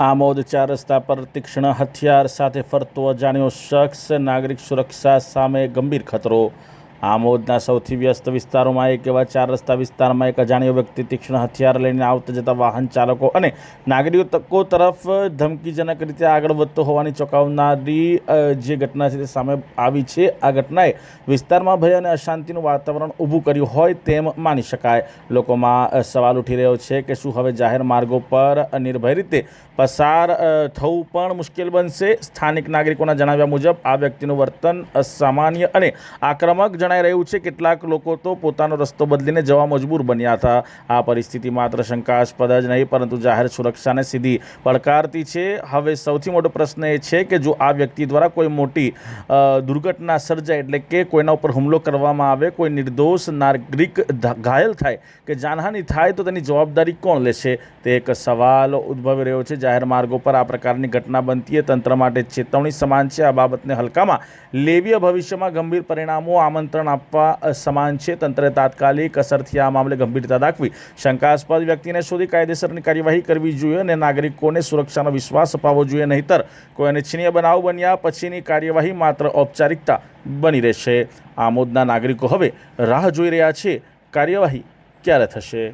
આમોદ 4 રસ્તા પર તીક્ષ્ણ હથિયાર સાથે ફરતો અજાણ્યો શખ્સ, નાગરિક સુરક્ષા સામે ગંભીર ખતરો। આમોદના સૌથી વ્યસ્ત વિસ્તારોમાં એક એવા 4 રસ્તા વિસ્તારમાં એક અજાણ્યો વ્યક્તિ તીક્ષ્ણ હથિયાર લઈને આવતા જતા વાહન ચાલકો અને નાગરિકો તરફ ધમકીજનક રીતે આગળ વધતો હોવાની ચોંકાવનારી જે ઘટના છે તે સામે આવી છે। આ ઘટનાએ વિસ્તારમાં ભય અને અશાંતિનું વાતાવરણ ઊભું કર્યું હોય તેમ માની શકાય। લોકોમાં સવાલ ઉઠી રહ્યો છે કે શું હવે જાહેર માર્ગો પર નિર્ભય રીતે પસાર થવું પણ મુશ્કેલ બનશે। સ્થાનિક નાગરિકોના જણાવ્યા મુજબ આ વ્યક્તિનું વર્તન અસામાન્ય અને આક્રમક જણાઈ રહ્યું છે। કેટલાક લોકો તો પોતાનો રસ્તો બદલીને જવા મજબૂર બન્યા હતા। આ પરિસ્થિતિ માત્ર શંકાસ્પદ જ નહીં પરંતુ જાહેર સુરક્ષાને સીધી પડકારતી છે। હવે સૌથી મોટો પ્રશ્ન એ છે કે જો આ વ્યક્તિ દ્વારા કોઈ મોટી દુર્ઘટના સર્જાય, એટલે કે કોઈના ઉપર હુમલો કરવામાં આવે, કોઈ નિર્દોષ નાગરિક ઘાયલ થાય કે જાનહાનિ થાય તો તેની જવાબદારી કોણ લેશે? તે એક સવાલ ઉદ્ભવી રહ્યો છે। જાહેર માર્ગો પર આ પ્રકારની ઘટના બનતી એ તંત્ર માટે ચેતવણી સમાન છે। આ બાબતને હલકામાં લેવી ભવિષ્યમાં ગંભીર પરિણામો આમંત્રણ આપવા સમાન છે। તંત્રે તાત્કાલિક અસરથી આ મામલે ગંભીરતા દાખવી શંકાસ્પદ વ્યક્તિને શોધી કાયદેસરની કાર્યવાહી કરવી જોઈએ અને નાગરિકોને સુરક્ષાનો વિશ્વાસ અપાવવો જોઈએ। નહીંતર કોઈ અનિચ્છનીય બનાવ બન્યા પછીની કાર્યવાહી માત્ર ઔપચારિકતા બની રહેશે। આમોદના નાગરિકો હવે રાહ જોઈ રહ્યા છે, કાર્યવાહી ક્યારે થશે।